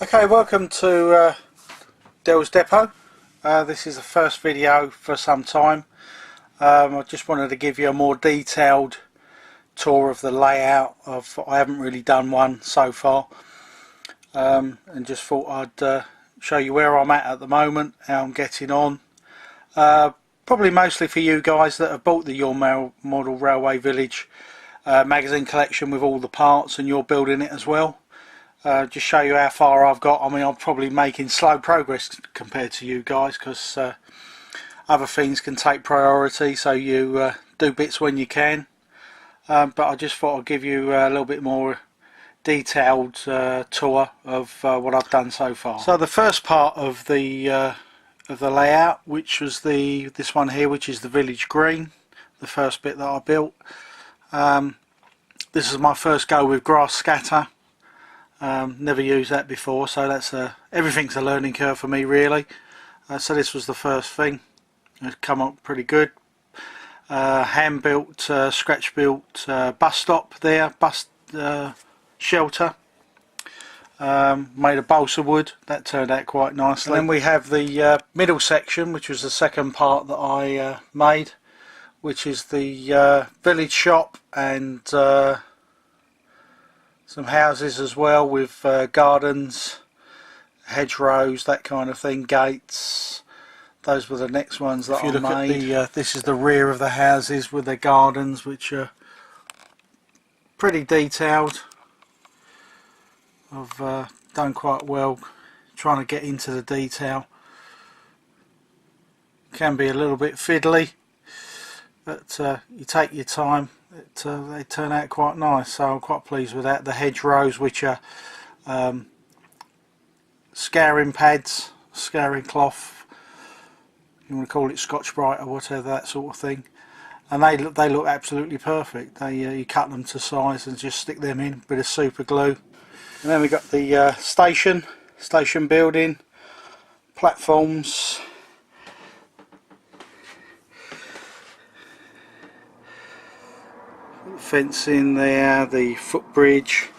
Okay, welcome to Dell's Depot. This is the first video for some time. I just wanted to give you a more detailed tour of the layout of. I haven't really done one so far, and just thought I'd show you where I'm at the moment, how I'm getting on. Probably mostly for you guys that have bought the Your Model Railway Village magazine collection with all the parts, and you're building it as well. Just show you how far I've got. I mean, I'm probably making slow progress compared to you guys, because other things can take priority, so you do bits when you can. But I just thought I'd give you a little bit more detailed tour of what I've done so far. So the first part of the layout, which was this one here, which is the village green, the first bit that I built. This is my first go with grass scatter. Never used that before, so that's everything's a learning curve for me, really. So this was the first thing. It's come up pretty good. Hand built, scratch built bus stop there, bus shelter. Made of balsa wood. That turned out quite nicely. And then we have the middle section, which was the second part that I made, which is the village shop and some houses as well, with gardens, hedgerows, that kind of thing, gates. Those were the next ones that I made. If you look at this is the rear of the houses with their gardens, which are pretty detailed. I've done quite well trying to get into the detail. Can be a little bit fiddly, but you take your time. They turn out quite nice, so I'm quite pleased with that. The hedgerows, which are scouring pads, scouring cloth, you want to call it Scotch Brite or whatever, that sort of thing, and they look absolutely perfect. You cut them to size and just stick them in, bit of super glue. And then we got the station building, platforms, fencing there, the footbridge,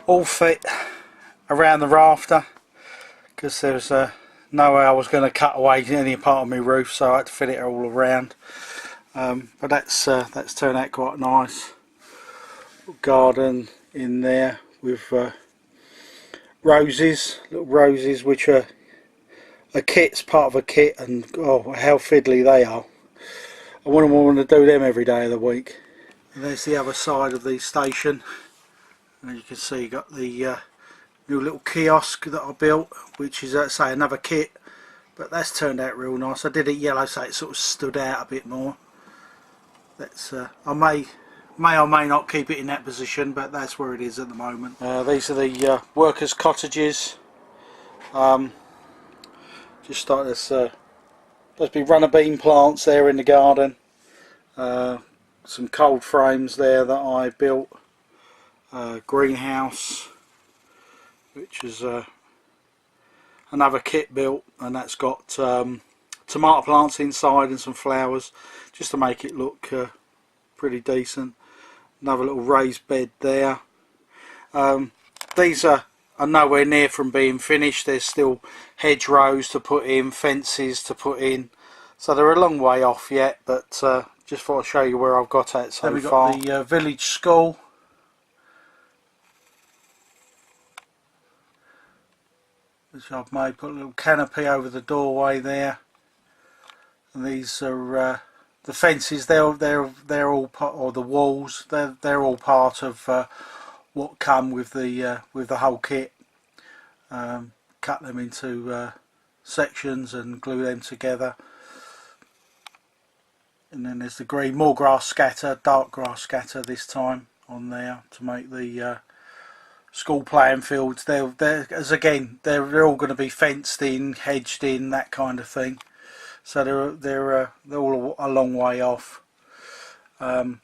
all fit around the rafter, because there's no way I was going to cut away any part of my roof, so I had to fit it all around. But that's turned out quite nice. Garden in there with roses, little roses, which are a kit's part of a kit, and oh, how fiddly they are. I wouldn't want to do them every day of the week. And there's the other side of the station, and you can see you got the new little kiosk that I built, which is say another kit, but that's turned out real nice. I did it yellow so it sort of stood out a bit more. That's I may or may not keep it in that position, but that's where it is at the moment. These are the workers' cottages. Just like this, there's be runner bean plants there in the garden. Some cold frames there that I built. Greenhouse, which is another kit built, and that's got tomato plants inside and some flowers, just to make it look pretty decent. Another little raised bed there. These are nowhere near from being finished. There's still hedgerows to put in, fences to put in, so they're a long way off yet, but just thought I'd show you where I've got at so far. Then we've got the village school, which I've made. Put a little canopy over the doorway there, and these are the fences. They're all part, or the walls. They're all part of what come with the whole kit. Cut them into sections and glue them together. And then there's the green, more grass scatter, dark grass scatter this time on there to make the school playing fields. They're all going to be fenced in, hedged in, that kind of thing. So they're all a long way off. Then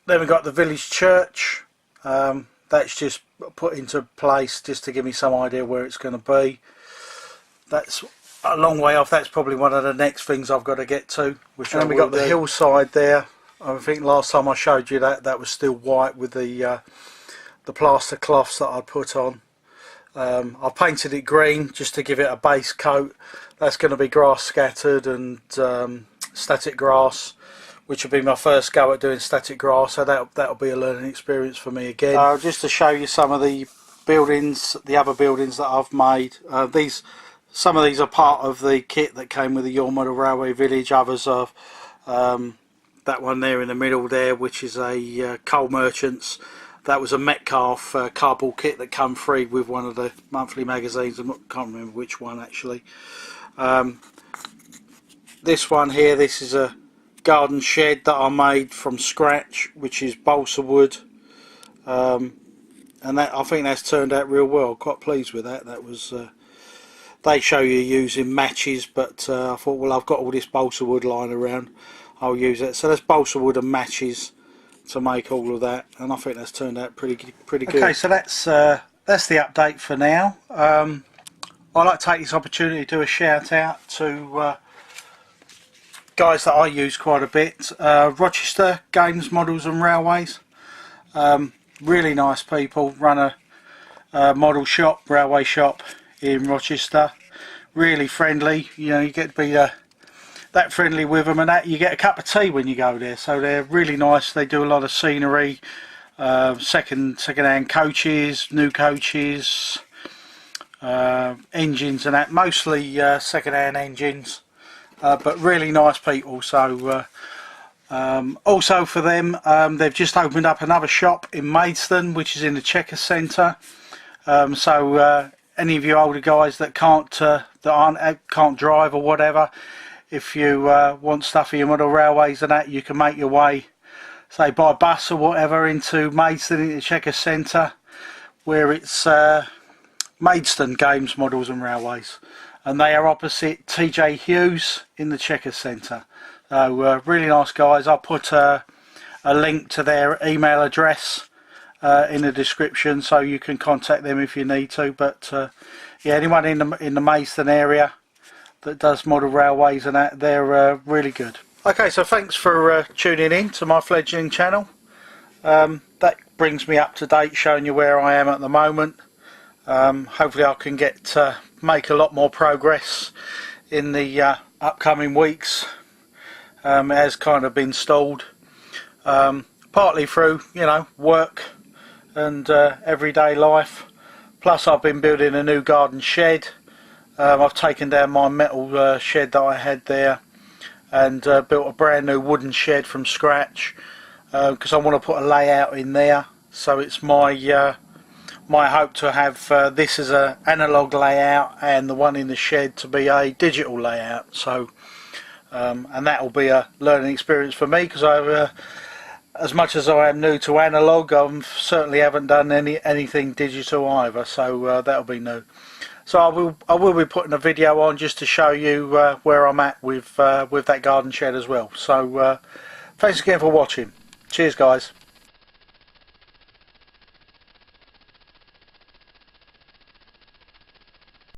we've got the village church. That's just put into place just to give me some idea where it's going to be. That's a long way off. That's probably one of the next things I've got to get to. And then we got the hillside there. I think last time I showed you that was still white with the plaster cloths that I put on. I painted it green just to give it a base coat. That's going to be grass scattered and static grass, which will be my first go at doing static grass, so that'll be a learning experience for me again. Just to show you some of the buildings, the other buildings that I've made. Some of these are part of the kit that came with the Your Model Railway Village. Others are that one there in the middle there, which is a coal merchants. That was a Metcalf cardboard kit that came free with one of the monthly magazines. I can't remember which one actually. This one here, this is a garden shed that I made from scratch, which is balsa wood, and I think that's turned out real well. Quite pleased with that. That was they show you using matches, but I thought, well, I've got all this balsa wood lying around, I'll use it. So that's balsa wood and matches to make all of that, and I think that's turned out pretty good. Okay, so that's the update for now. I'd like to take this opportunity to do a shout out to guys that I use quite a bit. Rochester Games, Models and Railways. Really nice people. Run a model shop, railway shop in Rochester. Really friendly. You know, you get to be that friendly with them, and that you get a cup of tea when you go there. So they're really nice. They do a lot of scenery, second-hand coaches, new coaches, engines and that. Mostly second-hand engines. But really nice people. So also for them, they've just opened up another shop in Maidstone, which is in the Checker Centre. So any of you older guys that can't drive or whatever, if you want stuff for your model railways and that, you can make your way, say by bus or whatever, into Maidstone, into the Checker Centre, where it's Maidstone Games, Models and Railways. And they are opposite TJ Hughes in the Checker Centre. So really nice guys. I'll put a link to their email address in the description, so you can contact them if you need to. But yeah, anyone in the Maidstone area that does model railways and that, they're really good. Okay, so thanks for tuning in to my fledgling channel. That brings me up to date, showing you where I am at the moment. Hopefully I can make a lot more progress in the upcoming weeks. It has kind of been stalled, partly through, you know, work and everyday life. Plus I've been building a new garden shed. I've taken down my metal shed that I had there and built a brand new wooden shed from scratch, because I want to put a layout in there. So it's my hope to have this as an analogue layout and the one in the shed to be a digital layout. So and that will be a learning experience for me, because I as much as I am new to analogue, I certainly haven't done anything digital either. So that'll be new. So I will be putting a video on just to show you where I'm at with that garden shed as well. So thanks again for watching. Cheers guys.